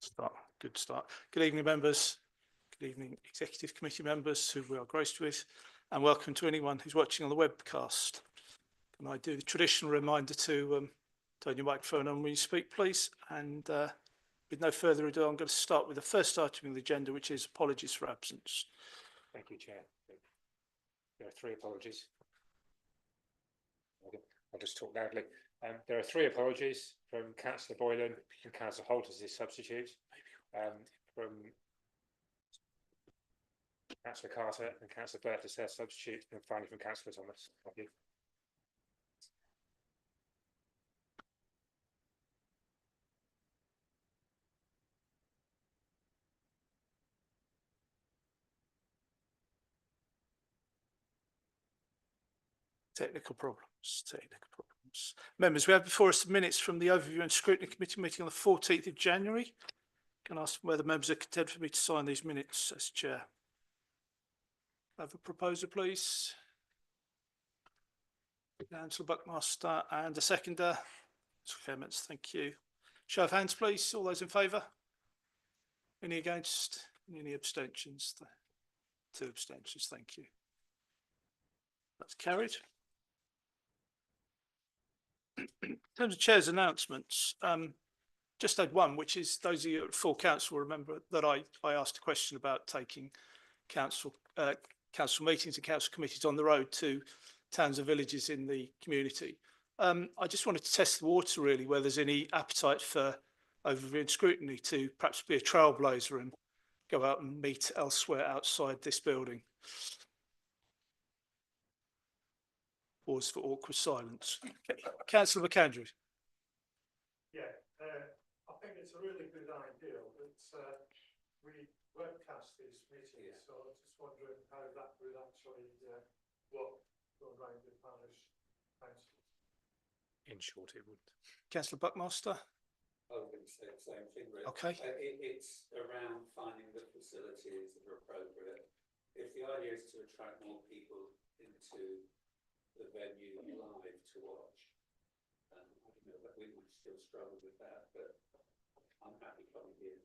Start. Good start. Good evening, members. Good evening, Executive Committee members who we are graced with, and welcome to anyone who's watching on the webcast. Can I do the traditional reminder to turn your microphone on when you speak, please? And with no further ado, I'm going to start with the first item on the agenda, which is apologies for absence. Thank you, Chair. There are three apologies. I'll just talk loudly. There are three apologies from Councillor Boylan and Councillor Holt as his substitute, from Councillor Carter and Councillor Burt as their substitute, and finally from Councillor Thomas. Thank you. Technical problems. Members, we have before us the minutes from the Overview and Scrutiny Committee meeting on the 14th of January. Can I ask whether members are content for me to sign these minutes as Chair? Have a proposer, please. Councillor Buckmaster and a seconder. Clements, thank you. Show of hands, please. All those in favour? Any against? Any abstentions? 2 abstentions, thank you. That's carried. In terms of Chair's announcements, just had one, which is those of you at full council remember that I asked a question about taking council meetings and council committees on the road to towns and villages in the community. I just wanted to test the water really, where there's any appetite for Overview and Scrutiny to perhaps be a trailblazer and go out and meet elsewhere outside this building. Pause for awkward silence. Councillor McAndrew. Yeah, I think it's a really good idea that we webcast these meetings, so I was just wondering how that would actually work around the parish council. In short, it would. Councillor Buckmaster. I was going to say the same thing, really. Okay. It's around finding the facilities that are appropriate. If the idea is to attract more people into the venue live to watch, I don't know that we would still struggle with that, but I'm happy coming here.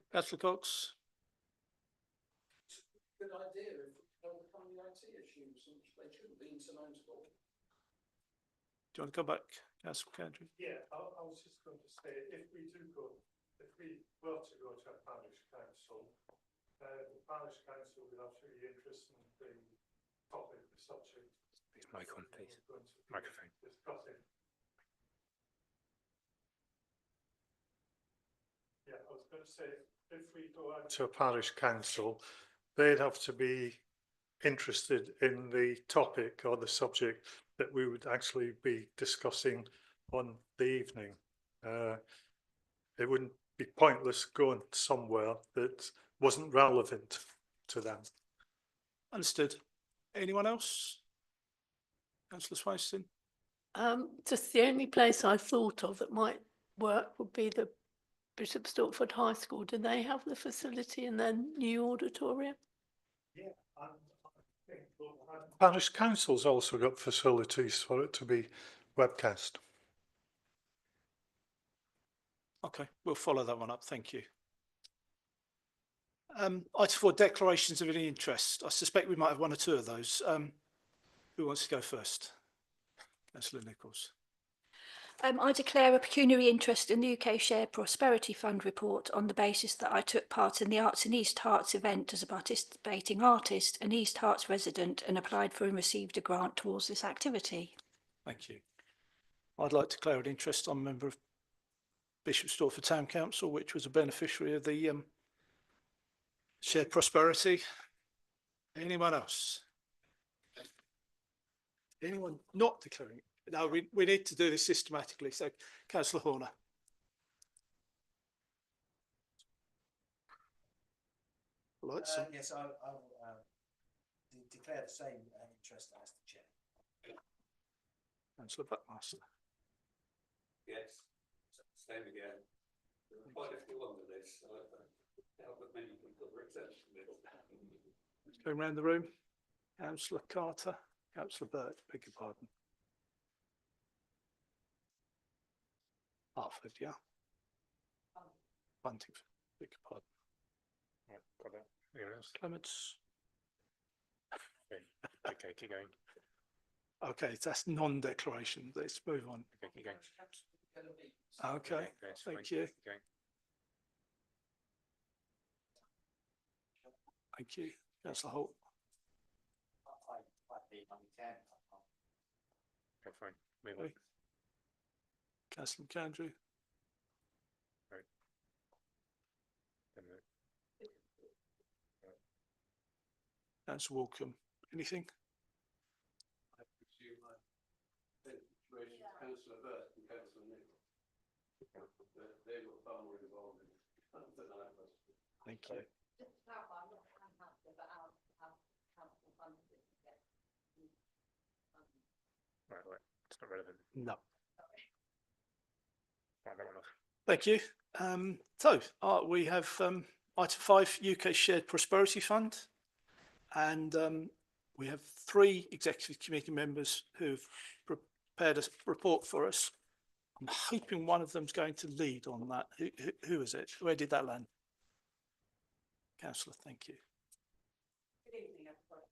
Councillor Cox. Good idea if we overcome the IT issues, and they shouldn't be insurmountable. Do you want to come back, Councillor McAndrew? Yeah, I was just going to say, if we were to go to a parish council, the parish council would have to be interested in the topic, the subject. Mic on, please. Microphone. Discussing. Yeah, I was going to say, if we go out to a parish council, they'd have to be interested in the topic or the subject that we would actually be discussing on the evening. It wouldn't be pointless going somewhere that wasn't relevant to them. Understood. Anyone else? Councillor Swainson. Just the only place I thought of that might work would be the Bishop Stortford High School. Do they have the facility in their new auditorium? Yeah, I think parish council's also got facilities for it to be webcast. Okay, we'll follow that one up. Thank you. Item 4, declarations of any interest. I suspect we might have one or two of those. Who wants to go first? Councillor Nichols. I declare a pecuniary interest in the UK Share Prosperity Fund report on the basis that I took part in the Arts in East Herts event as a participating artist, an East Herts resident, and applied for and received a grant towards this activity. Thank you. I'd like to declare an interest. I'm a member of Bishop Stortford Town Council, which was a beneficiary of the Shared Prosperity. Anyone else? Anyone not declaring? No, we need to do this systematically. So, Councillor Horner. Yes, I will declare the same interest as the Chair. Councillor Buckmaster. Yes, same again. There are quite a few on the list, so I doubt that many people were exempt from it. Going around the room. Councillor Carter. Councillor Burt, beg your pardon. Hartford, yeah. funding. Beg your pardon. Right, got that. Anyone else? Clements. Okay, keep going. Okay, that's non-declaration. Let's move on. Okay, keep going. Okay, it's thank fine. you. Keep going. Thank you. Councillor Holt. Okay, fine. Move on. Okay. Councillor McAndrew. Then Councillor Walcombe. Anything? I presume I think Councillor Burt and Councillor Nicholl. They were far more involved in it than I was. Thank you. right. It's not relevant. No. Right, that one off. Thank you. We have item 5, UK Shared Prosperity Fund, and we have 3 executive committee members who've prepared a report for us. I'm hoping one of them's going to lead on that. Who is it? Where did that land? Councillor, thank you. Good evening, everybody.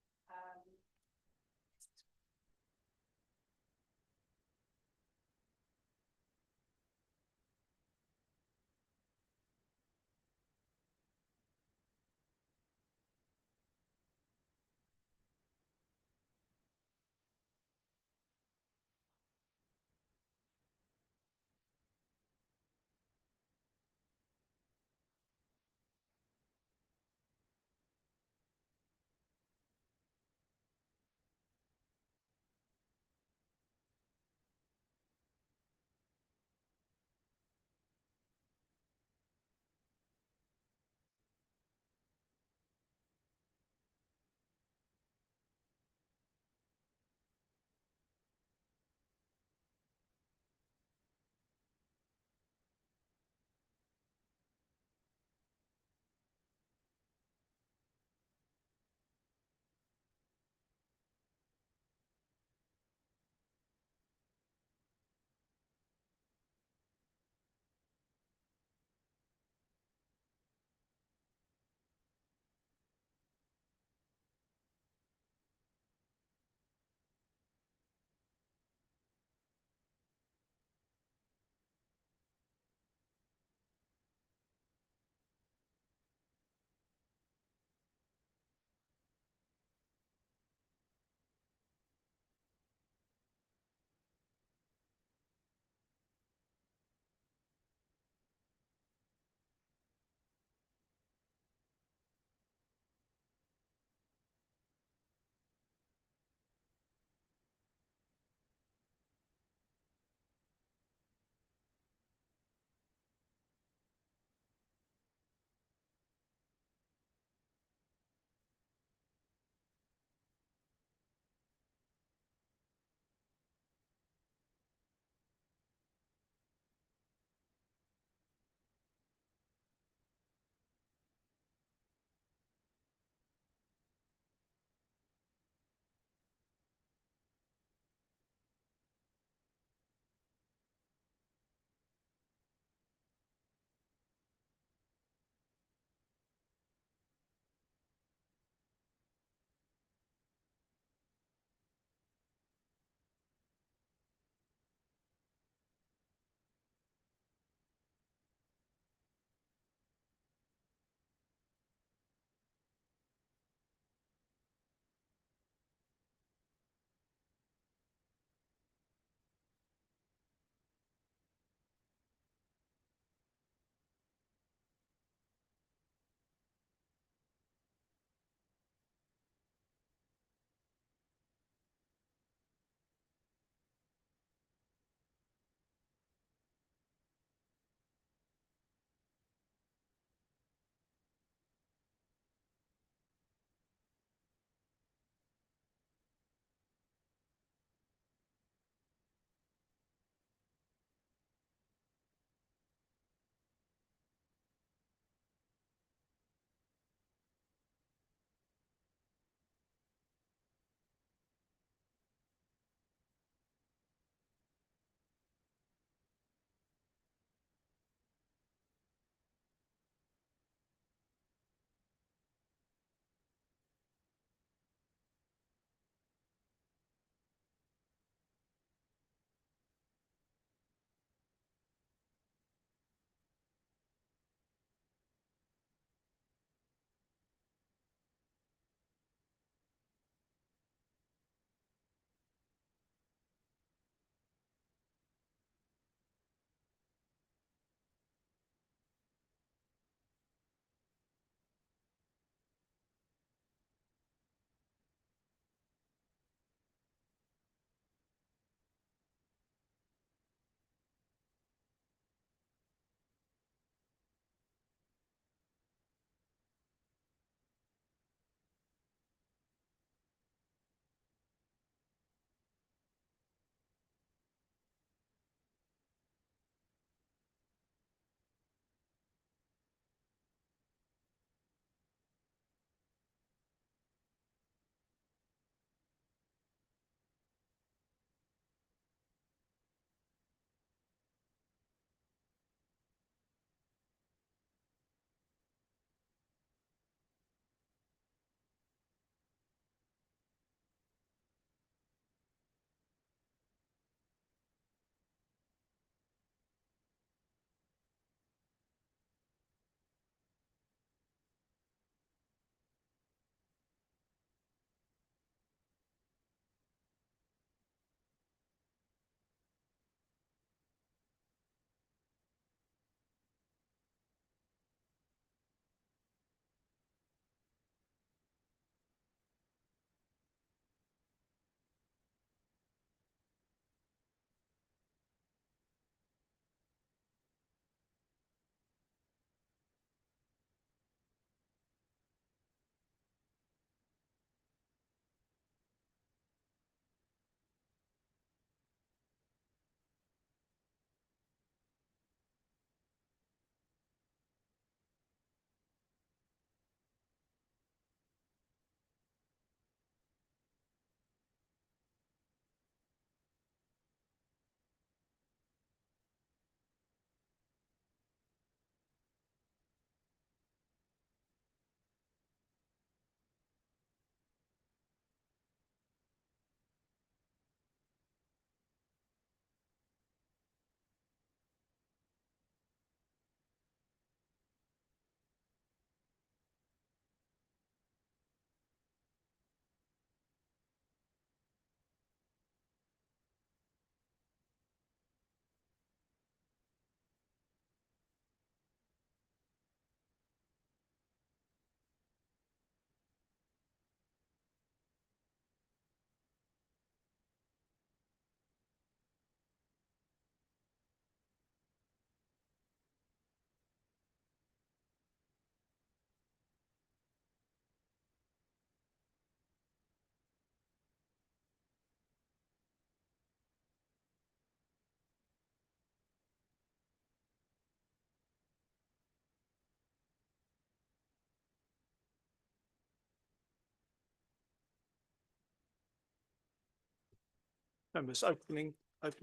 members, opening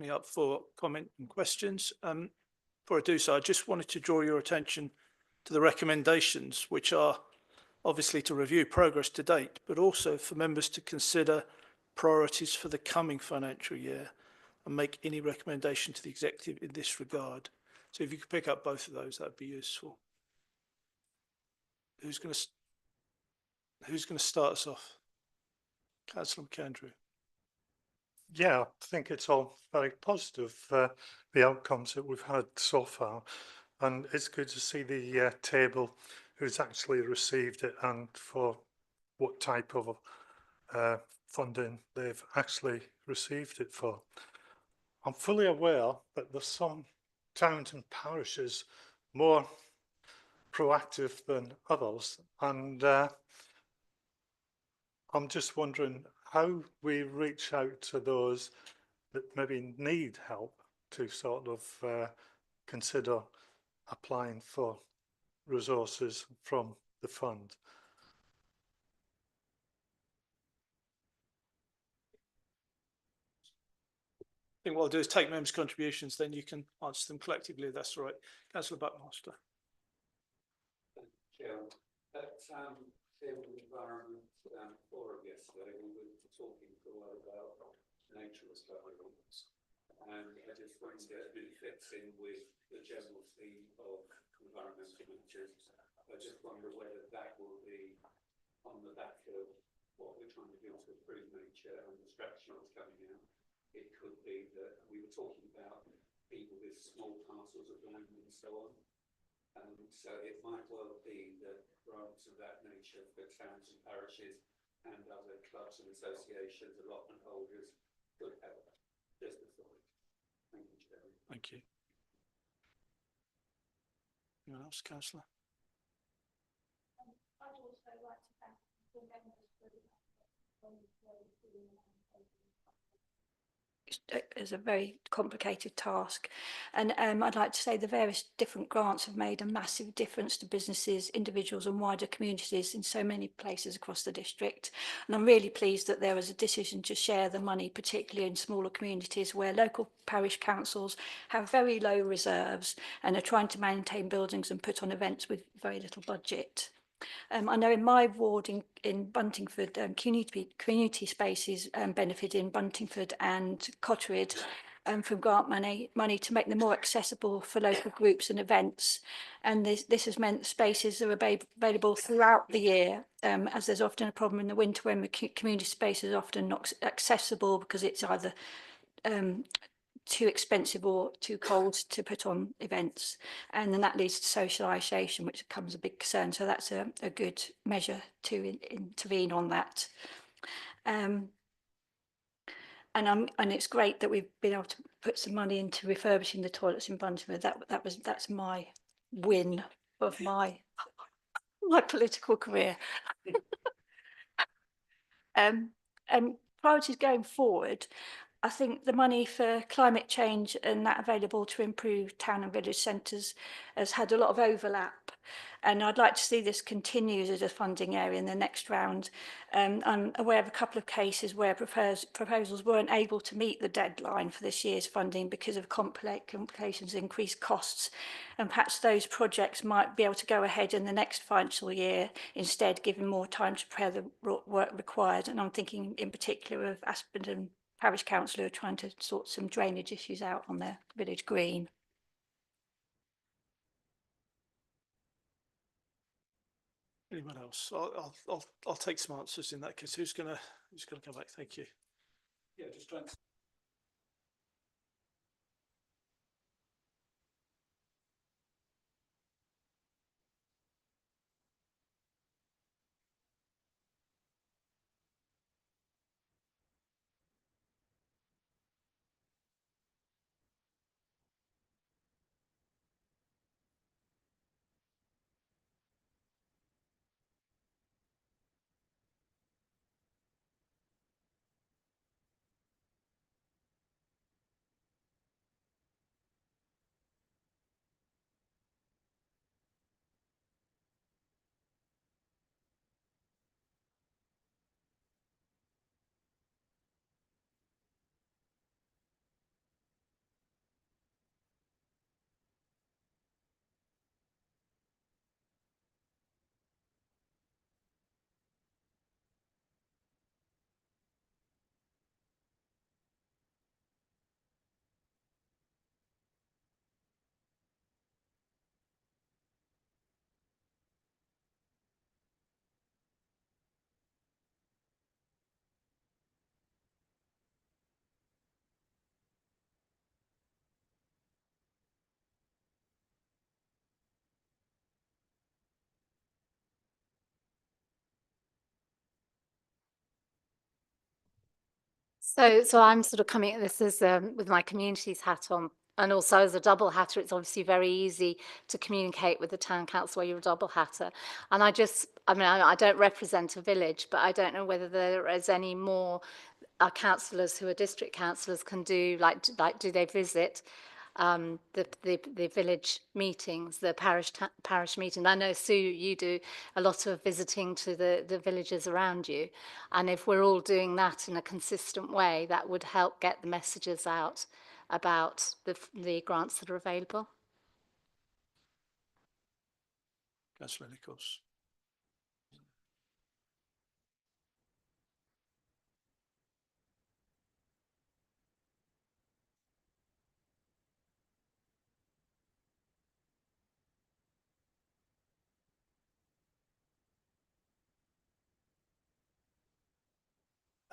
up for comment and questions. Before I do so, I just wanted to draw your attention to the recommendations, which are obviously to review progress to date, but also for members to consider priorities for the coming financial year and make any recommendation to the executive in this regard. So if you could pick up both of those, that'd be useful. Who's going to start us off? Councillor McAndrew. Yeah, I think it's all very positive, the outcomes that we've had so far. And it's good to see the table who's actually received it and for what type of funding they've actually received it for. I'm fully aware that there's some towns and parishes more proactive than others, and I'm just wondering how we reach out to those that maybe need help to sort of consider applying for resources from the fund. I think what I'll do is take members' contributions, then you can answer them collectively, if that's all right. Councillor Buckmaster. Chair, at Field Environment Forum yesterday, we were talking for a while about nature recovery. And I just wonder if it fits in with the general theme of environmental managers. I just wonder whether that will be on the back of what we're trying to do to improve nature and the strategy that's coming out. It could be that we were talking about people with small parcels of land and so on. So it might well be that grants of that nature for towns and parishes and other clubs and associations, allotment holders, could help. Just a thought. Thank you, Chair. Thank you. Anyone else, Councillor? I'd also like to thank the members for it's a very complicated task, and I'd like to say the various different grants have made a massive difference to businesses, individuals and wider communities in so many places across the district, and I'm really pleased that there was a decision to share the money, particularly in smaller communities where local parish councils have very low reserves and are trying to maintain buildings and put on events with very little budget. I know in my ward in Buntingford, community spaces benefit in Buntingford and Cotterid from grant money to make them more accessible for local groups and events. And this has meant spaces are available throughout the year, as there's often a problem in the winter when the community space is often not accessible because it's either too expensive or too cold to put on events, and then that leads to socialisation, which becomes a big concern. So that's a good measure to intervene on that. And it's great that we've been able to put some money into refurbishing the toilets in Buntingford. That's my win of my political career. And priorities going forward, I think the money for climate change and that available to improve town and village centres has had a lot of overlap. And I'd like to see this continue as a funding area in the next round. I'm aware of a couple of cases where proposals weren't able to meet the deadline for this year's funding because of complications, increased costs. And perhaps those projects might be able to go ahead in the next financial year, instead giving more time to prepare the work required. And I'm thinking in particular of Aspenden Parish Council who are trying to sort some drainage issues out on their village green. Anyone else? I'll take some answers in that case. Who's gonna come back? Thank you. Yeah, just trying to So I'm sort of coming at this as with my communities hat on, and also as a double hatter. It's obviously very easy to communicate with the town council where you're a double hatter. And I mean, I don't represent a village, but I don't know whether there is any more councillors who are district councillors can do, like do they visit the village meetings, the parish meetings? I know, Sue, you do a lot of visiting to the villages around you, and if we're all doing that in a consistent way, that would help get the messages out about the grants that are available. Councillor Nichols.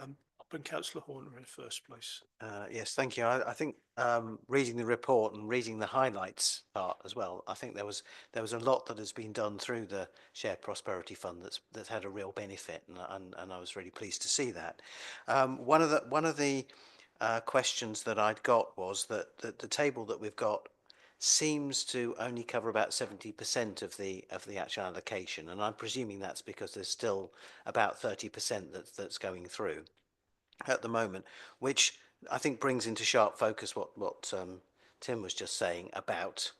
I'll bring Councillor Horner in first, please. Yes, thank you. I think reading the report and reading the highlights part as well, I think there was a lot that has been done through the Shared Prosperity Fund that's had a real benefit, and I was really pleased to see that. One of the questions that I'd got was that the table that we've got seems to only cover about 70% of the actual allocation, and I'm presuming that's because there's still about 30% that's going through at the moment, which I think brings into sharp focus what Tim was just saying about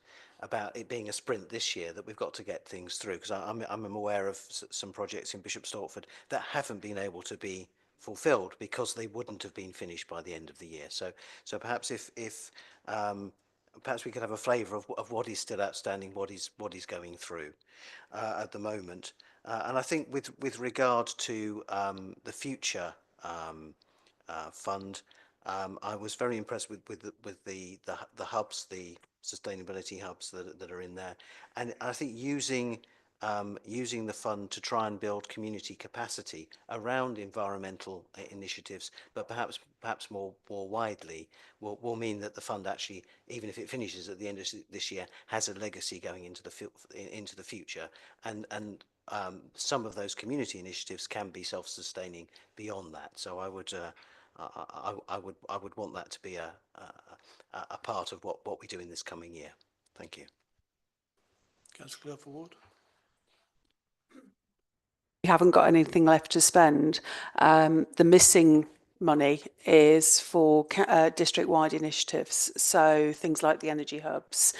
it being a sprint this year, that we've got to get things through, because I'm aware of some projects in Bishop Stortford that haven't been able to be fulfilled because they wouldn't have been finished by the end of the year. So perhaps if perhaps we could have a flavour of what is still outstanding, what is going through at the moment. And I think with regard to the future fund, I was very impressed with the hubs, the sustainability hubs that are in there, and I think using the fund to try and build community capacity around environmental initiatives, but perhaps more widely, will mean that the fund actually, even if it finishes at the end of this year, has a legacy going into the future, and some of those community initiatives can be self-sustaining beyond that. So I would want that to be a part of what we do in this coming year. Thank you. Councillor Ward. We haven't got anything left to spend. The missing money is for district-wide initiatives, so things like the energy hubs,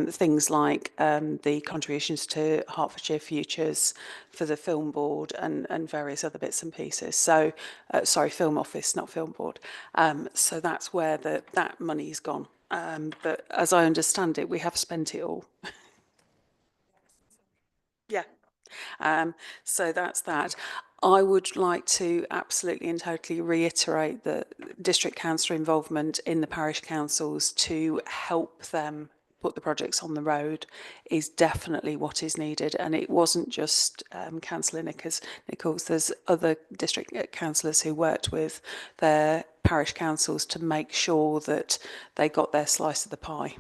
things like the contributions to Hertfordshire Futures for the film board, and various other bits and pieces. So, sorry, film office, not film board. So that's where that money's gone. But as I understand it, we have spent it all. Yeah. So that's that. I would like to absolutely and totally reiterate that district council involvement in the parish councils to help them put the projects on the road is definitely what is needed. And it wasn't just Councillor Nichols, there's other district councillors who worked with their parish councils to make sure that they got their slice of the pie.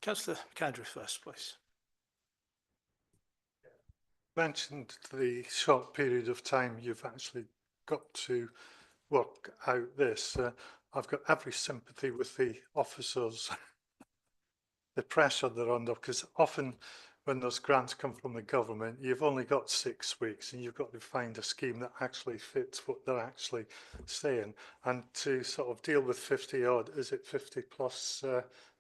Councillor McAndrew first, please. Mentioned the short period of time you've actually got to work out this. I've got every sympathy with the officers, the pressure they're under, because often when those grants come from the government, you've only got 6 weeks and you've got to find a scheme that actually fits what they're actually saying. And to sort of deal with 50 odd, is it 50 plus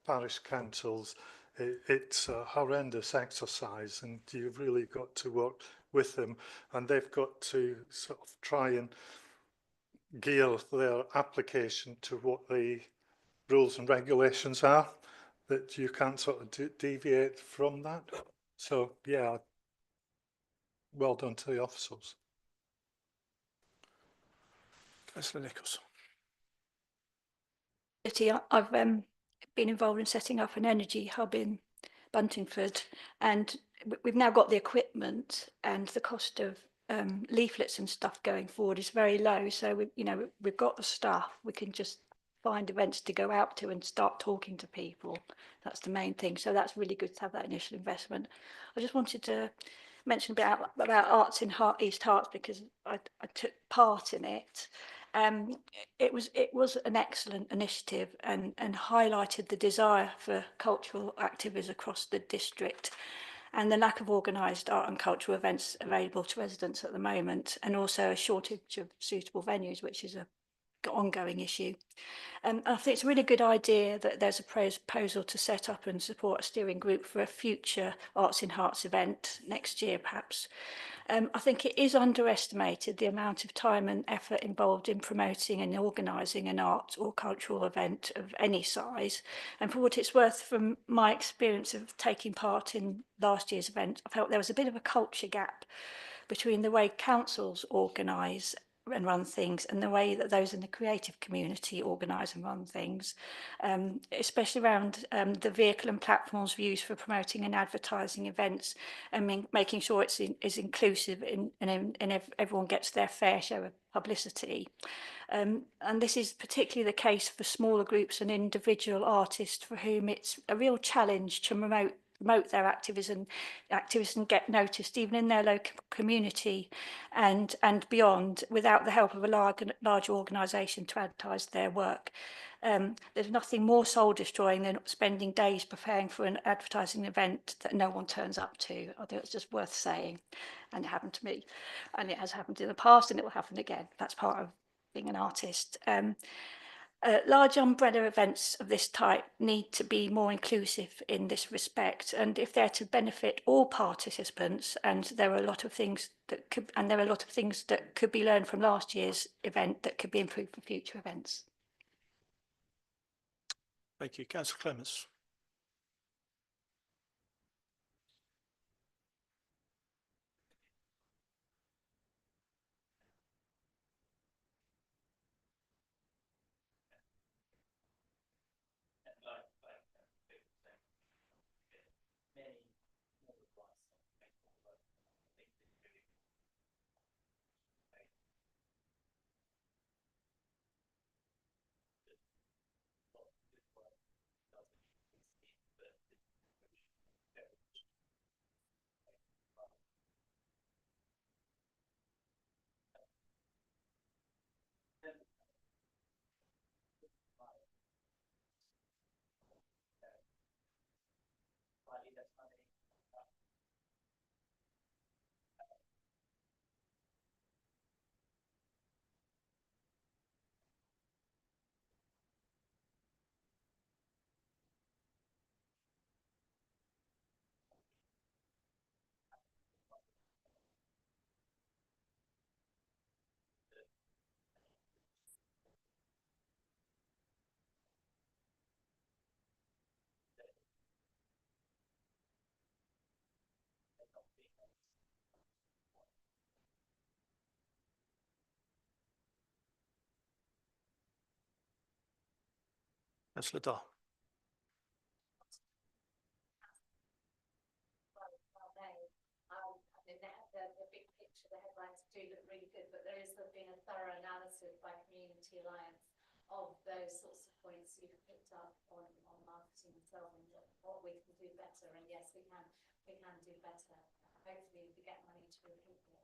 parish councils, it's a horrendous exercise, and you've really got to work with them, and they've got to sort of try and gear their application to what the rules and regulations are, that you can't sort of deviate from that. So yeah, well done to the officers. Councillor Nichols. I've been involved in setting up an energy hub in Buntingford, and we've now got the equipment, and the cost of leaflets and stuff going forward is very low. So we've got the staff. We can just find events to go out to and start talking to people. That's the main thing. So that's really good to have that initial investment. I just wanted to mention about Arts in East Herts because I took part in it. It was an excellent initiative and highlighted the desire for cultural activities across the district and the lack of organised art and cultural events available to residents at the moment, and also a shortage of suitable venues, which is a ongoing issue. I think it's a really good idea that there's a proposal to set up and support a steering group for a future Arts in Herts event next year, perhaps. I think it is underestimated the amount of time and effort involved in promoting and organising an art or cultural event of any size. And for what it's worth, from my experience of taking part in last year's event, I felt there was a bit of a culture gap between the way councils organise and run things and the way that those in the creative community organise and run things, especially around the vehicle and platforms used for promoting and advertising events and making sure it's is inclusive and everyone gets their fair share of publicity. And this is particularly the case for smaller groups and individual artists for whom it's a real challenge to promote their activism and get noticed even in their local community and beyond without the help of a large organisation to advertise their work. There's nothing more soul destroying than spending days preparing for an advertising event that no one turns up to. I think it's just worth saying, and it happened to me, and it has happened in the past, and it will happen again. That's part of being an artist. Large umbrella events of this type need to be more inclusive in this respect, and if they're to benefit all participants, and there are a lot of things that could be learned from last year's event that could be improved for future events. Thank you. Councillor Clements. Councillor Dar. The big picture, the headlines do look really good, but there is been a thorough analysis by Community Alliance of those sorts of points you've picked up on marketing and so on, what we can do better. And yes, we can do better. Hopefully we get money to repeat it.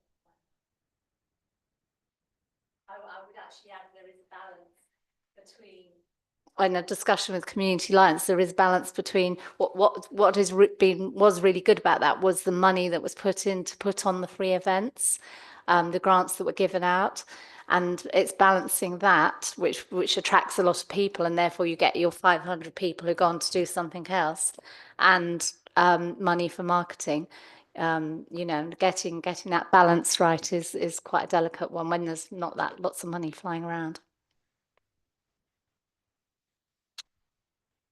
I would actually add there is a balance between, in a discussion with Community Alliance, there is balance between what was really good about that was the money that was put in to put on the free events, the grants that were given out, and it's balancing that which attracts a lot of people, and therefore you get your 500 people who go on to do something else, and money for marketing. You know, getting that balance right is quite a delicate one when there's not that lots of money flying around.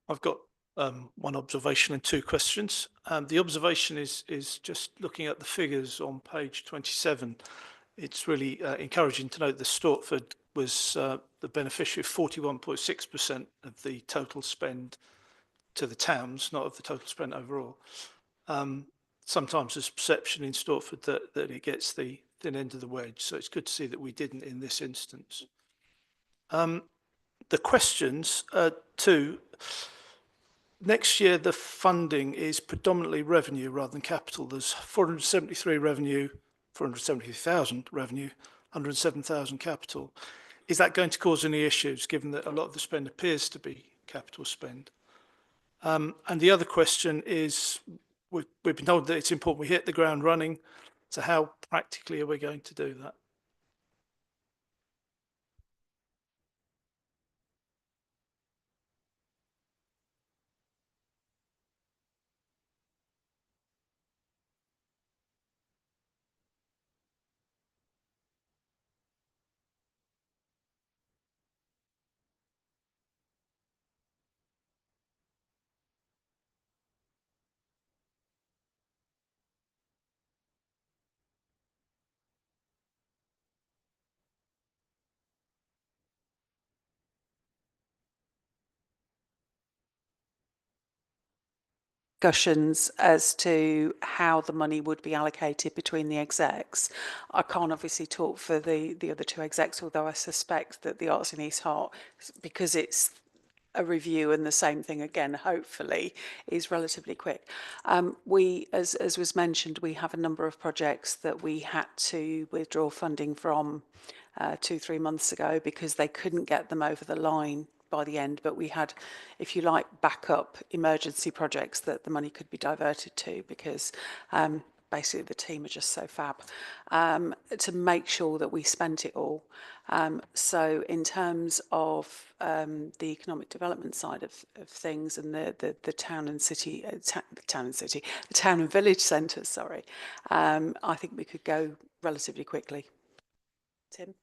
I've got one observation and two questions. The observation is just looking at the figures on page 27. It's really encouraging to note that Stortford was the beneficiary of 41.6% of the total spend to the towns, not of the total spend overall. Sometimes there's perception in Stortford that it gets the thin end of the wedge, so it's good to see that we didn't in this instance. The questions, two. next year the funding is predominantly revenue rather than capital. There's 473 revenue, 473,000 revenue, 107,000 capital. Is that going to cause any issues, given that a lot of the spend appears to be capital spend? And the other question is, we've been told that it's important we hit the ground running. So how practically are we going to do that? Discussions as to how the money would be allocated between the execs. I can't obviously talk for the other two execs, although I suspect that the Arts in East Hart, because it's a review and the same thing again, hopefully, is relatively quick. We, as was mentioned, we have a number of projects that we had to withdraw funding from 2-3 months ago because they couldn't get them over the line by the end, but we had, if you like, backup emergency projects that the money could be diverted to because basically the team are just so fab to make sure that we spent it all. So in terms of the economic development side of things and the town and city, the town and village centres, sorry, I think we could go relatively quickly. Tim?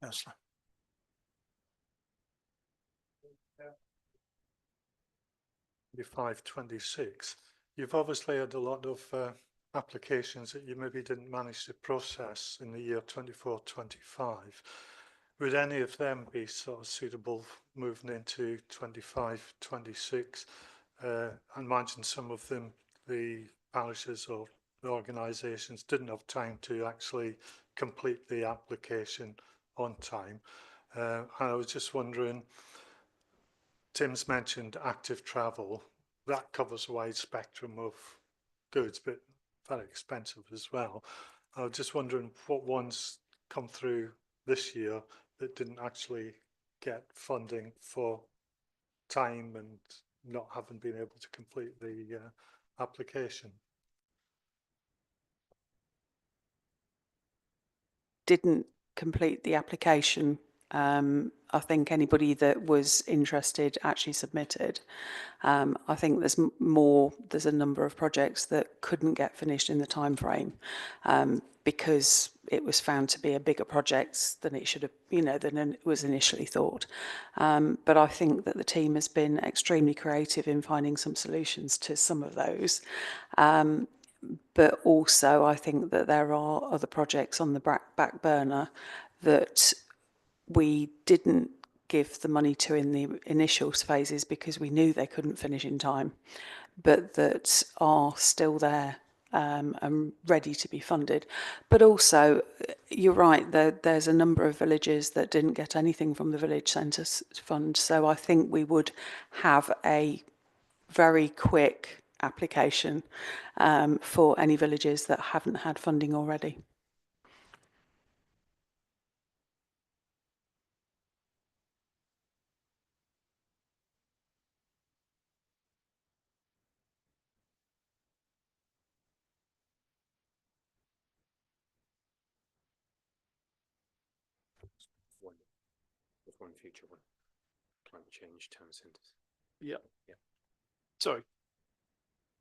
Councillor. 25-26, you've obviously had a lot of applications that you maybe didn't manage to process in the year 24-25. Would any of them be sort of suitable moving into 25-26? I imagine some of them, the parishes or the organisations, didn't have time to actually complete the application on time. And I was just wondering, Tim's mentioned active travel. That covers a wide spectrum of goods, but very expensive as well. I was just wondering what ones come through this year that didn't actually get funding for time and not having been able to complete the application. Didn't complete the application. I think anybody that was interested actually submitted. I think there's a number of projects that couldn't get finished in the time frame because it was found to be a bigger project than it should have, than it was initially thought. But I think that the team has been extremely creative in finding some solutions to some of those. But also I think that there are other projects on the back burner that we didn't give the money to in the initial phases because we knew they couldn't finish in time, but that are still there and ready to be funded. But also, you're right, there's a number of villages that didn't get anything from the Village Centre Fund. So I think we would have a very quick application for any villages that haven't had funding already. One future one. Climate change town centres. Yeah. Yeah. Sorry.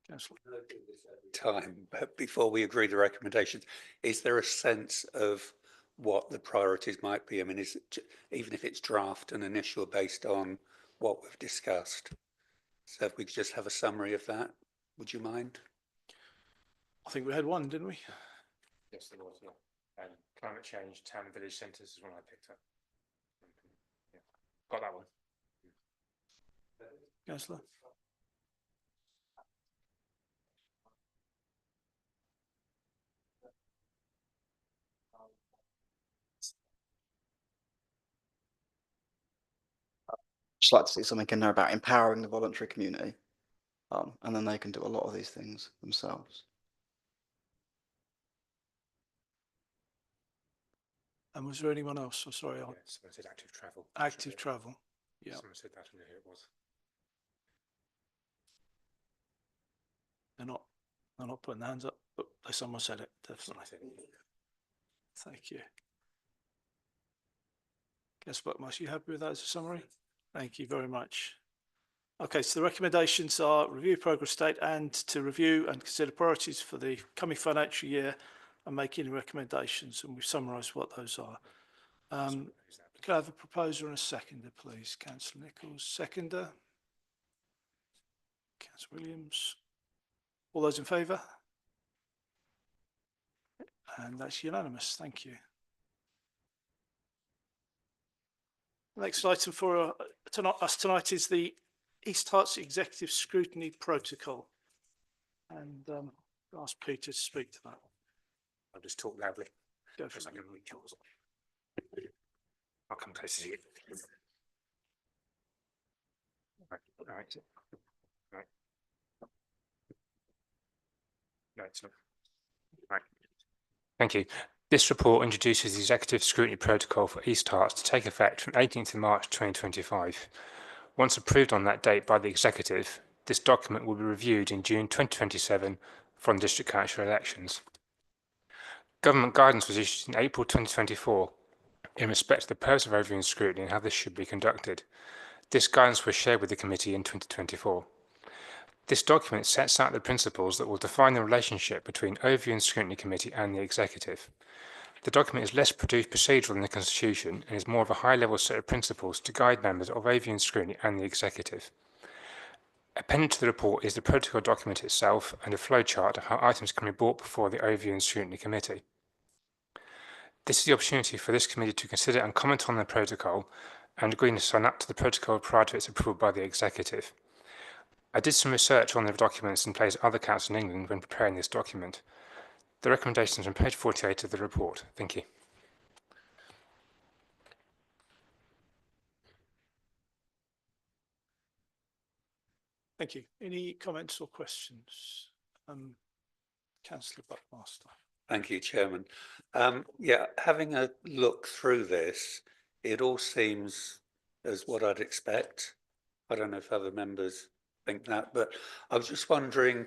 Councillor. Time, but before we agree the recommendations, is there a sense of what the priorities might be? I mean, is it, even if it's draft and initial based on what we've discussed? So if we could just have a summary of that, would you mind? I think we had one, didn't we? Yes, there was. Yeah. And climate change, town and village centres is one I picked up. Yeah. Got that one. Councillor. Just like to see something in there about empowering the voluntary community, and then they can do a lot of these things themselves. And was there anyone else? I'm sorry. Yeah, someone said active travel. Active travel. Yeah. Someone said that, and here it was. They're not putting their hands up, but someone said it. Definitely. Thank you. Councillor Buckmarsh, you happy with that as a summary? Thank you very much. Okay, so the recommendations are review progress state and to review and consider priorities for the coming financial year and make any recommendations, and we've summarised what those are. Can I have a proposer and a seconder, please? Councillor Nichols, seconder. Councillor Williams. All those in favour? And that's unanimous. Thank you. Next item for us tonight is the East Herts Executive Scrutiny Protocol. And I'll ask Peter to speak to that. I'll just talk loudly. Go for it. I can reach yours. I'll come closer to you. Right. No, it's not. Right. Thank you. This report introduces the Executive Scrutiny Protocol for East Herts to take effect from 18th of March 2025. Once approved on that date by the Executive, this document will be reviewed in June 2027 from District Council elections. Government guidance was issued in April 2024 in respect to the purpose of overview and scrutiny and how this should be conducted. This guidance was shared with the committee in 2024. This document sets out the principles that will define the relationship between Overview and Scrutiny Committee and the Executive. The document is less procedural than the Constitution and is more of a high-level set of principles to guide members of Overview and Scrutiny and the Executive. Appended to the report is the protocol document itself and a flowchart of how items can be brought before the Overview and Scrutiny Committee. This is the opportunity for this committee to consider and comment on the protocol and agree to sign up to the protocol prior to its approval by the Executive. I did some research on the documents in place at other councils in England when preparing this document. The recommendations are on page 48 of the report. Thank you. Thank you. Any comments or questions? Councillor Buckmaster. Thank you, Chairman. Yeah, having a look through this, it all seems as what I'd expect. I don't know if other members think that, but I was just wondering,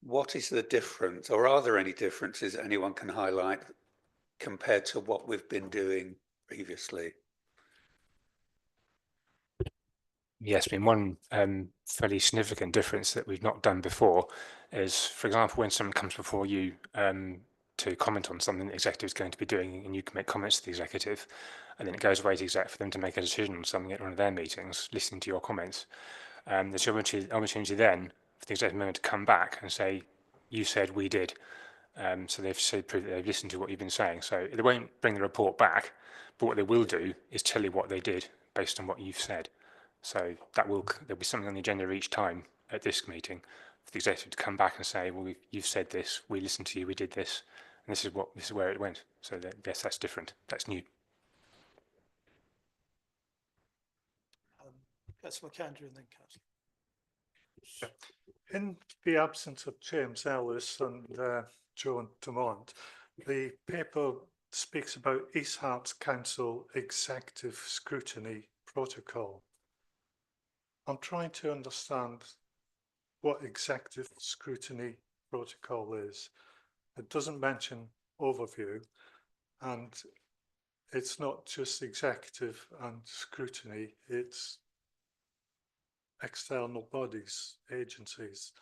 what is the difference, or are there any differences anyone can highlight compared to what we've been doing previously? Yes, I mean, one fairly significant difference that we've not done before is, for example, when someone comes before you to comment on something the executive is going to be doing, and you can make comments to the executive, and then it goes away to exec for them to make a decision on something at one of their meetings, listening to your comments. There's an opportunity then for the executive member to come back and say, you said we did, So they've said that they've listened to what you've been saying. So they won't bring the report back, but what they will do is tell you what they did based on what you've said. So there'll be something on the agenda each time at this meeting for the executive to come back and say, well, you've said this, we listened to you, we did this, and this is where it went. So yes, that's different. That's new. Councillor McAndrew and then Councillor. In the absence of James Ellis and Joan Dumont, the paper speaks about East Herts Council Executive Scrutiny Protocol. I'm trying to understand what Executive Scrutiny Protocol is. It doesn't mention overview, and it's not just executive and scrutiny, it's external bodies, agencies.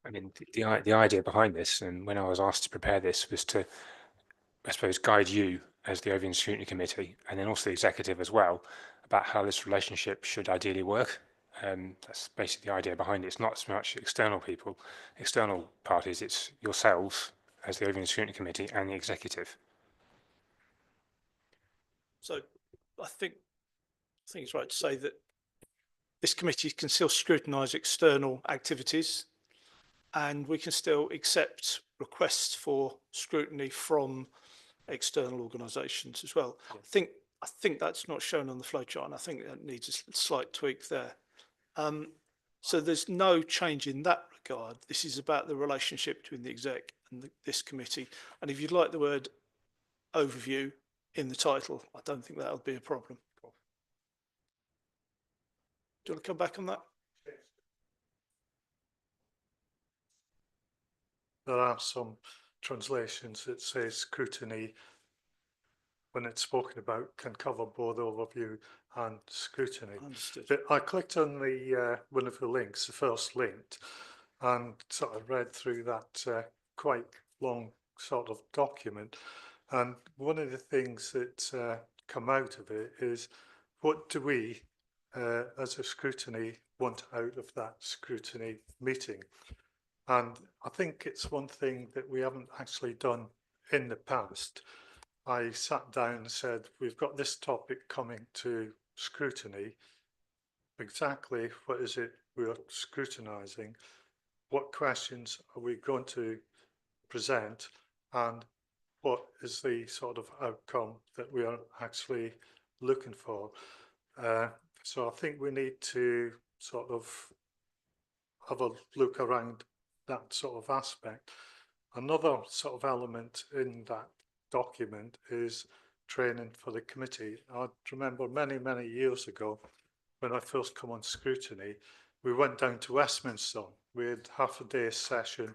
I mean, the idea behind this, and when I was asked to prepare this, was to, I suppose, guide you as the Overview and Scrutiny Committee, and then also the executive as well, about how this relationship should ideally work. That's basically the idea behind it. It's not so much external people, external parties, it's yourselves as the Overview and Scrutiny Committee and the executive. So I think it's right to say that this committee can still scrutinise external activities, and we can still accept requests for scrutiny from external organisations as well. Yeah. I think that's not shown on the flowchart, and I think that needs a slight tweak there. So there's no change in that regard. This is about the relationship between the exec and this committee. And if you'd like the word overview in the title, I don't think that'll be a problem. Do you want to come back on that? There are some translations that say scrutiny, when it's spoken about, can cover both overview and scrutiny. Understood. But I clicked on the one of the links, the first link, and sort of read through that quite long sort of document. And one of the things that come out of it is, what do we, as a scrutiny, want out of that scrutiny meeting? And I think it's one thing that we haven't actually done in the past. I sat down and said, we've got this topic coming to scrutiny. Exactly what is it we're scrutinising? What questions are we going to present? And what is the sort of outcome that we are actually looking for? So I think we need to sort of have a look around that sort of aspect. Another sort of element in that document is training for the committee. I remember many years ago when I first come on scrutiny, we went down to Westminster. We had half a day session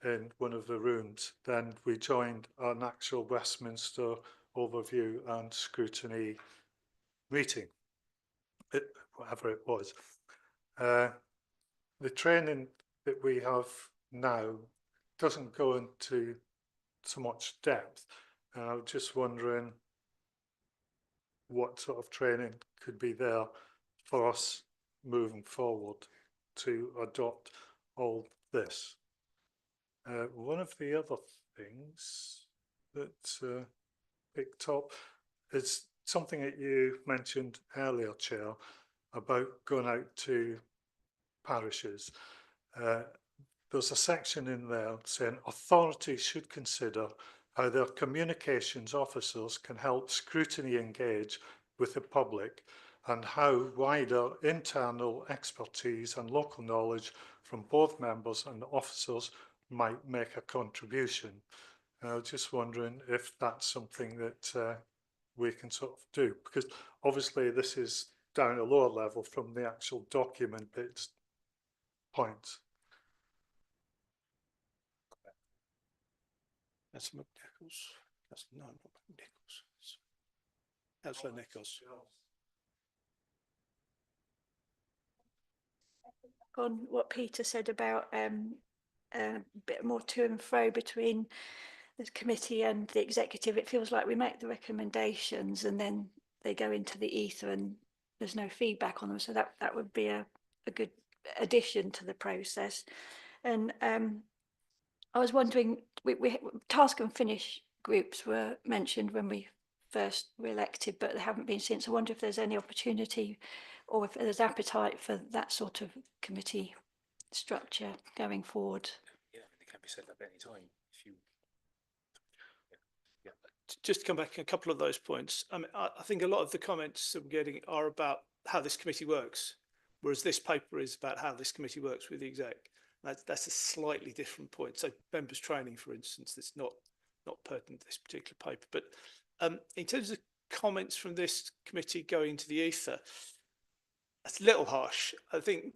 in one of the rooms. Then we joined an actual Westminster overview and scrutiny meeting, whatever it was. The training that we have now doesn't go into so much depth, and I was just wondering what sort of training could be there for us moving forward to adopt all this. One of the other things that picked up is something that you mentioned earlier, Chair, about going out to parishes. There's a section in there saying authorities should consider how their communications officers can help scrutiny engage with the public, and how wider internal expertise and local knowledge from both members and officers might make a contribution. I was just wondering if that's something that we can sort of do, because obviously this is down a lower level from the actual document that it's points. That's Nichols. That's no, not Nichols. Councillor Nichols. On what Peter said about a bit more to and fro between the committee and the executive, it feels like we make the recommendations and then they go into the ether and there's no feedback on them. So that would be a good addition to the process. And I was wondering, we task and finish groups were mentioned when we first were elected, but they haven't been since. I wonder if there's any opportunity or if there's appetite for that sort of committee structure going forward. Yeah, it can be set up any time if you. Just to come back on a couple of those points, I think a lot of the comments that we're getting are about how this committee works, whereas this paper is about how this committee works with the exec. That's a slightly different point. So members' training, for instance, that's not pertinent to this particular paper. But in terms of comments from this committee going to the ether, that's a little harsh. I think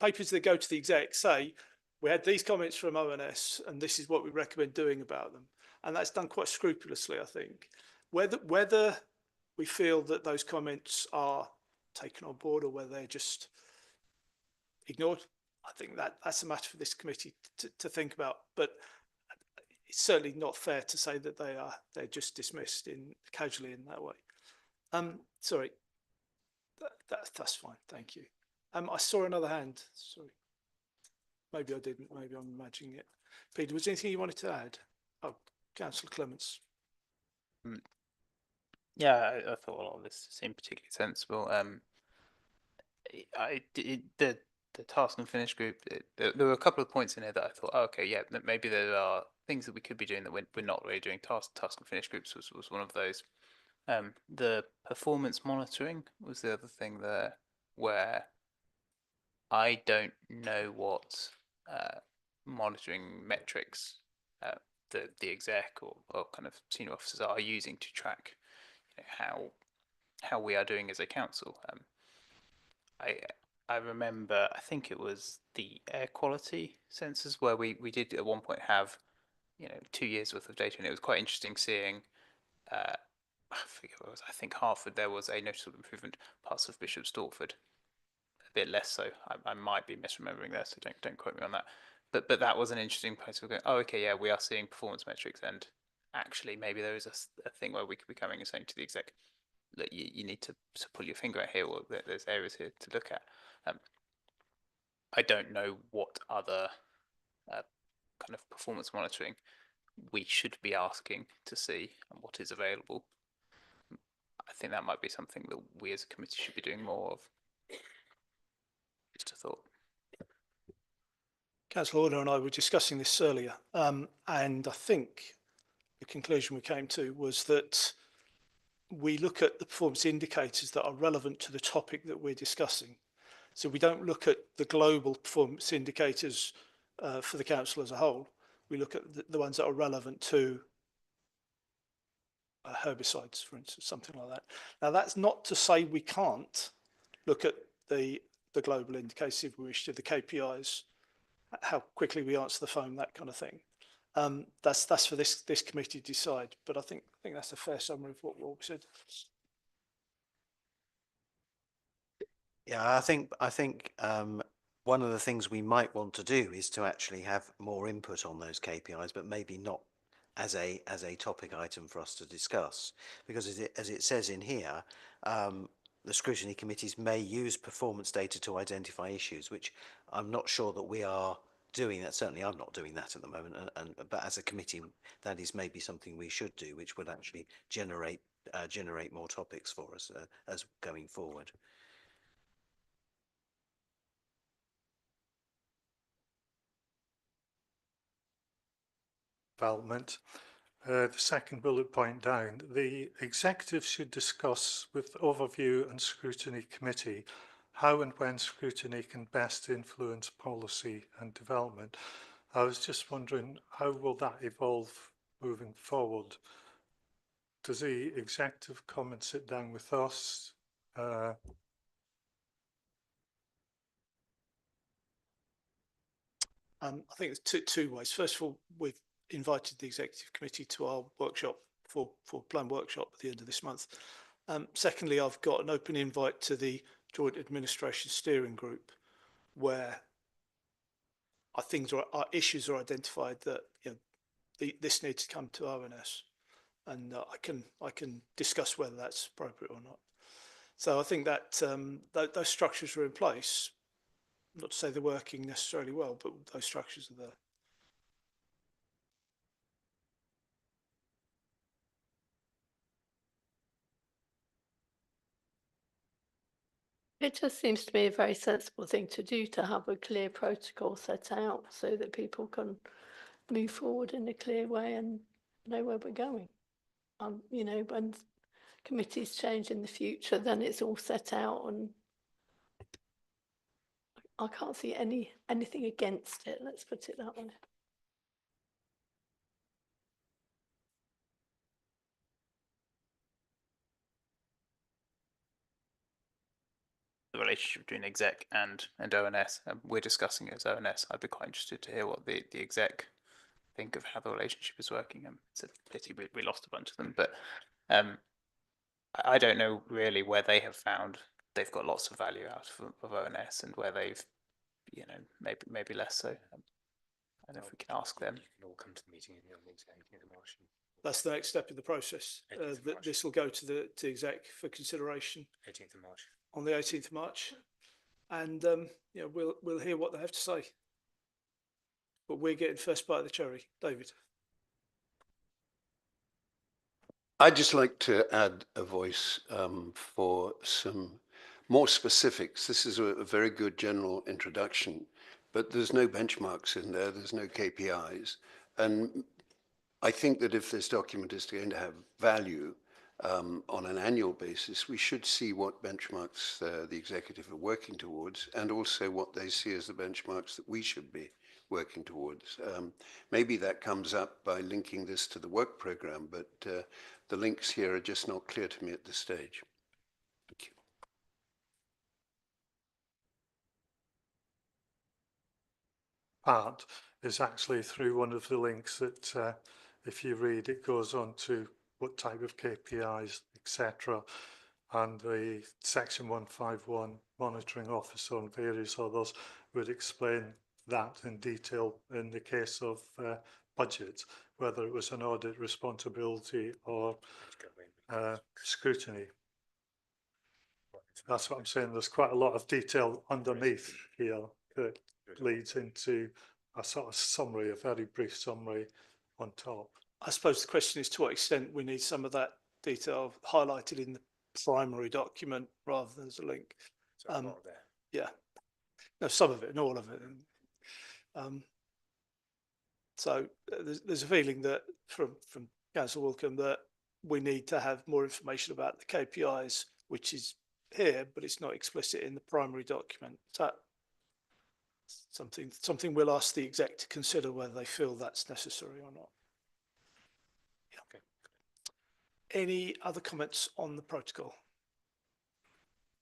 papers that go to the exec say, we had these comments from ONS and this is what we recommend doing about them. And that's done quite scrupulously, I think. Whether we feel that those comments are taken on board or whether they're just ignored, I think that's a matter for this committee to think about. But it's certainly not fair to say that they're just dismissed casually in that way. Sorry, that's fine. Thank you. I saw another hand. Sorry. Maybe I didn't. Maybe I'm imagining it. Peter, was there anything you wanted to add? Oh, Councillor Clements. Yeah, I thought a lot of this seemed particularly sensible. The task and finish group, there were a couple of points in here that I thought, oh, okay, yeah, maybe there are things that we could be doing that we're not really doing. Task and finish groups was one of those. The performance monitoring was the other thing there, where I don't know what monitoring metrics the exec or kind of senior officers are using to track how we are doing as a council. I remember, I think it was the air quality sensors where we did at one point have 2 years worth of data, and it was quite interesting seeing I forget what it was. I think Hartford there was a noticeable improvement. Parts of Bishop Stortford a bit less so. I might be misremembering there, so don't quote me on that. But that was an interesting place of going, oh, okay, yeah, we are seeing performance metrics, and actually maybe there is a thing where we could be coming and saying to the exec that you need to pull your finger out here, or there's areas here to look at. I don't know what other kind of performance monitoring we should be asking to see and what is available. I think that might be something that we as a committee should be doing more of. Just a thought. Councillor Horner and I were discussing this earlier, and I think the conclusion we came to was that we look at the performance indicators that are relevant to the topic that we're discussing. So we don't look at the global performance indicators for the council as a whole. We look at the ones that are relevant to herbicides, for instance, something like that. Now, that's not to say we can't look at the global indicators if we wish to, the KPIs, how quickly we answer the phone, that kind of thing. That's for this committee to decide. But I think that's a fair summary of what we said. Yeah, I think one of the things we might want to do is to actually have more input on those KPIs, but maybe not as a topic item for us to discuss, because as it says in here, the scrutiny committees may use performance data to identify issues, which I'm not sure that we are doing that. Certainly I'm not doing that at the moment, but as a committee that is maybe something we should do, which would actually generate more topics for us as going forward. Development. The second bullet point down, the executive should discuss with overview and scrutiny committee how and when scrutiny can best influence policy and development. I was just wondering, how will that evolve moving forward? Does the executive come and sit down with us? I think there's two ways. First of all, we've invited the executive committee to our workshop for planned workshop at the end of this month. Secondly, I've got an open invite to the Joint Administration Steering Group, where our issues are identified that this needs to come to ONS, and I can discuss whether that's appropriate or not. So I think that those structures are in place, Not to say they're working necessarily well, but those structures are there. It just seems to me a very sensible thing to do, to have a clear protocol set out so that people can move forward in a clear way and know where we're going. You know, when committees change in the future, then it's all set out, and I can't see anything against it. Let's put it that way. The relationship between exec and ONS, and we're discussing it as ONS. I'd be quite interested to hear what the exec think of how the relationship is working. It's a pity we lost a bunch of them, but I don't know really where they have found they've got lots of value out of ONS, and where they've, you know, maybe less so. I don't know if we can ask them. You can all come to the meeting on the 18th of March. That's the next step in the process. This will go to the exec for consideration. 18th of March. On the 18th of March, and you know, we'll hear what they have to say. But we're getting first bite of the cherry, David. I'd just like to add a voice for some more specifics. This is a very good general introduction, but there's no benchmarks in there. There's no KPIs. And I think that if this document is going to have value on an annual basis, we should see what benchmarks the executive are working towards, and also what they see as the benchmarks that we should be working towards. Maybe that comes up by linking this to the work program, but the links here are just not clear to me at this stage. Thank you. Part is actually through one of the links that if you read, it goes on to what type of KPIs, etc. And the section 151 monitoring officer and various others would explain that in detail in the case of budget, whether it was an audit responsibility or scrutiny. That's what I'm saying. There's quite a lot of detail underneath here that leads into a sort of summary, a very brief summary on top. I suppose the question is to what extent we need some of that detail highlighted in the primary document rather than as a link. Yeah, no, some of it, not all of it. So there's a feeling that from Councillor Wilkham that we need to have more information about the KPIs, which is here, but it's not explicit in the primary document. Is that something we'll ask the exec to consider whether they feel that's necessary or not? Yeah. Okay. Any other comments on the protocol?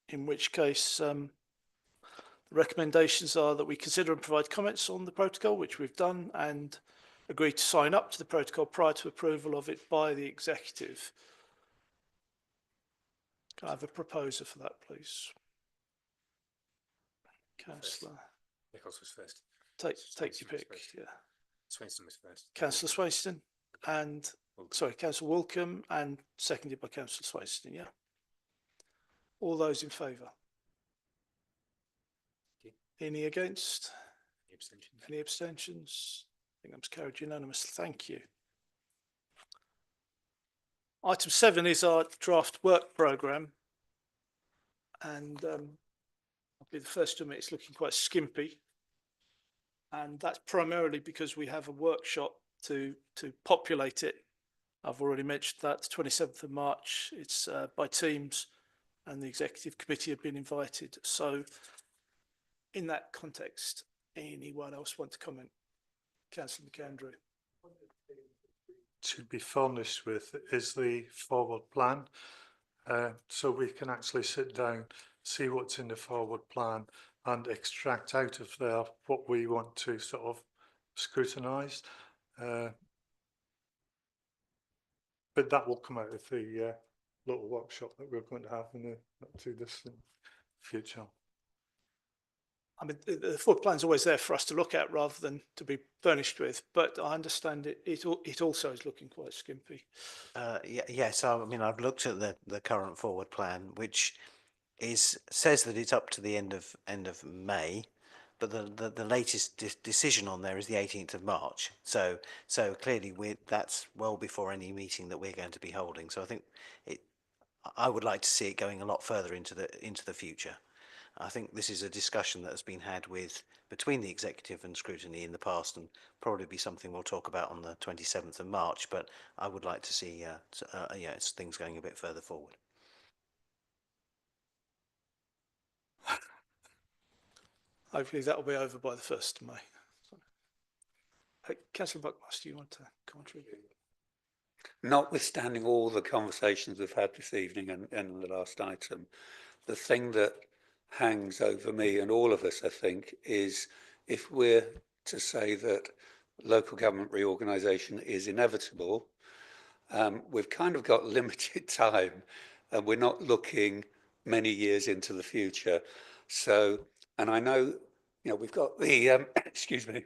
In which case, the recommendations are that we consider and provide comments on the protocol, which we've done, and agree to sign up to the protocol prior to approval of it by the executive. Can I have a proposer for that, please? Councillor. Nichols was first. Take your pick. Yeah. Swainston was first. Councillor Swainston and sorry, Councillor Wilkham, and seconded by Councillor Swainston. Yeah. All those in favour? Any against? Any abstentions? Any abstentions? I think that's carried unanimously. Thank you. Item 7 is our draft work programme, and I'll be the first to admit it's looking quite skimpy, and that's primarily because we have a workshop to populate it. I've already mentioned that, 27th of March. It's by teams, and the executive committee have been invited. So in that context, anyone else want to comment? Councillor McAndrew. To be furnished with is the forward plan, so we can actually sit down, see what's in the forward plan, and extract out of there what we want to sort of scrutinise. But that will come out of the little workshop that we're going to have in the not too distant future. I mean, the forward plan is always there for us to look at rather than to be furnished with, but I understand it also is looking quite skimpy. Yes, I mean, I've looked at the current forward plan, which says that it's up to the end of May, but the latest decision on there is the 18th of March. So clearly that's well before any meeting that we're going to be holding. So I think I would like to see it going a lot further into the future. I think this is a discussion that has been had between the executive and scrutiny in the past, and probably be something we'll talk about on the 27th of March. But I would like to see things going a bit further forward. Hopefully that will be over by the 1st of May. Councillor Buckmaster, do you want to contribute? Notwithstanding all the conversations we've had this evening and the last item, the thing that hangs over me and all of us, I think, is if we're to say that local government reorganisation is inevitable, we've kind of got limited time and we're not looking many years into the future. So, and I know, we've got the, excuse me,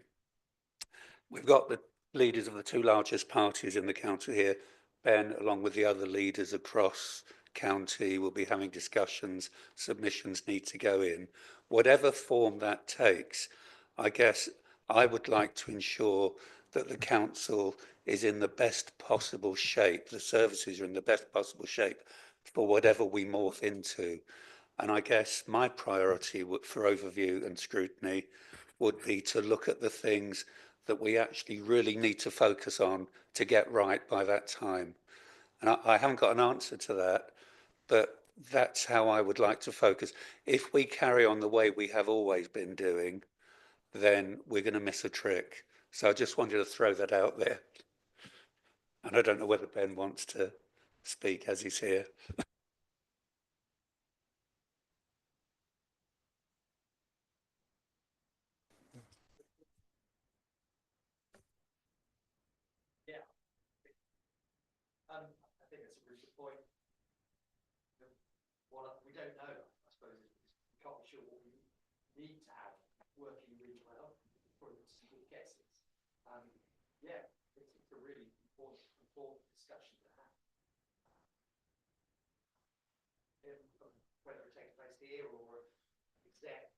we've got the leaders of the two largest parties in the council here. Ben, along with the other leaders across county, will be having discussions. Submissions need to go in. Whatever form that takes, I guess I would like to ensure that the council is in the best possible shape, the services are in the best possible shape for whatever we morph into. And I guess my priority for overview and scrutiny would be to look at the things that we actually really need to focus on to get right by that time. And I haven't got an answer to that, but that's how I would like to focus. If we carry on the way we have always been doing, then we're going to miss a trick. So I just wanted to throw that out there. And I don't know whether Ben wants to speak as he's here. I think that's a really good point. What we don't know, I suppose, is we can't be sure what we need to have working really well for some good guesses. Yeah, it's a really important discussion to have. Whether it takes place here or exec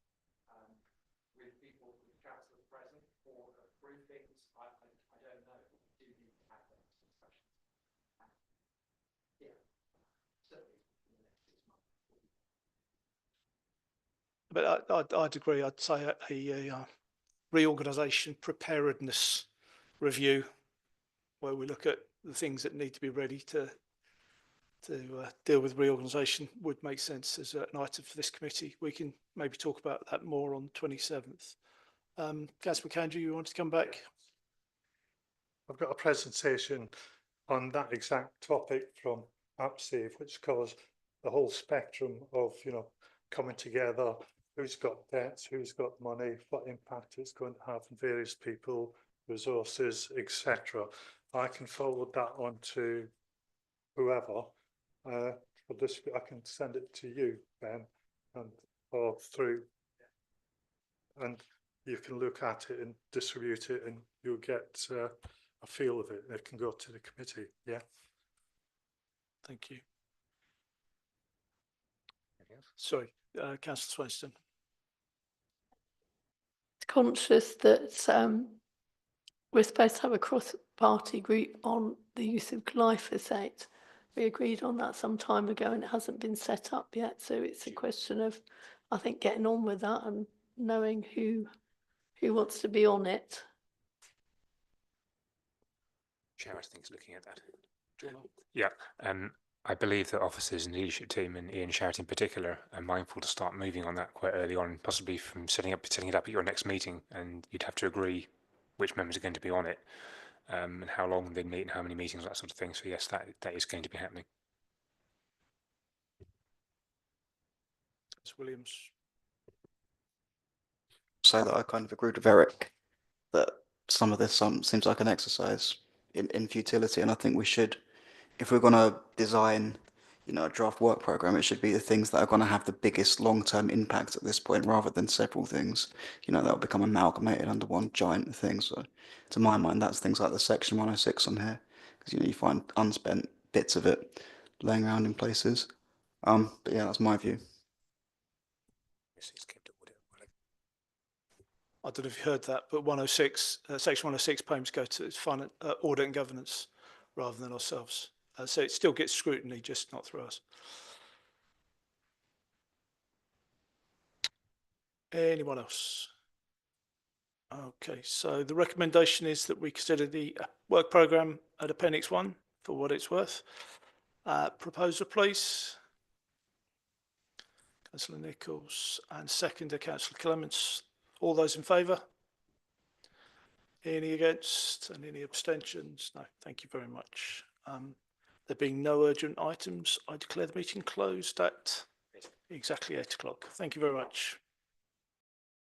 with people with the council present or briefings, I don't know. We do need to have those discussions. Yeah, certainly in the next 6 months. But I'd agree. I'd say a reorganisation preparedness review where we look at the things that need to be ready to deal with reorganisation would make sense as an item for this committee. We can maybe talk about that more on the 27th. Councillor McAndrew, you want to come back? I've got a presentation on that exact topic from AppSave, which covers the whole spectrum of, coming together, who's got debts, who's got money, what impact it's going to have on various people, resources, etc. I can forward that on to whoever. For this, I can send it to you, Ben, or through, and you can look at it and distribute it, and you'll get a feel of it. It can go to the committee. Yeah. Thank you. Sorry, Councillor Swanston. Conscious that we're supposed to have a cross-party group on the use of glyphosate. We agreed on that some time ago and it hasn't been set up yet. So it's a question of, I think, getting on with that and knowing who wants to be on it. Chair, I think, is looking at that. Yeah, I believe that officers and leadership team, and Ian Sherritt in particular, are mindful to start moving on that quite early on, possibly from setting it up at your next meeting, and you'd have to agree which members are going to be on it, and how long they meet and how many meetings, that sort of thing. So yes, that is going to be happening. Ms. Williams. Say that I kind of agreed with Eric that some of this seems like an exercise in futility, and I think we should, if we're going to design, a draft work program, it should be the things that are going to have the biggest long-term impact at this point, rather than several things, that will become amalgamated under one giant thing. So, to my mind, that's things like the Section 106 on here, because you find unspent bits of it laying around in places. But yeah, that's my view. I don't know if you heard that, but 106, section 106 payments go to finance, audit and governance rather than ourselves. So it still gets scrutiny, just not through us. Anyone else? Okay, so the recommendation is that we consider the work programme at Appendix 1 for what it's worth. Proposer, please. Councillor Nichols, and seconder Councillor Clements. All those in favour? Any against and any abstentions? No, thank you very much. There being no urgent items, I declare the meeting closed at exactly 8 o'clock. Thank you very much.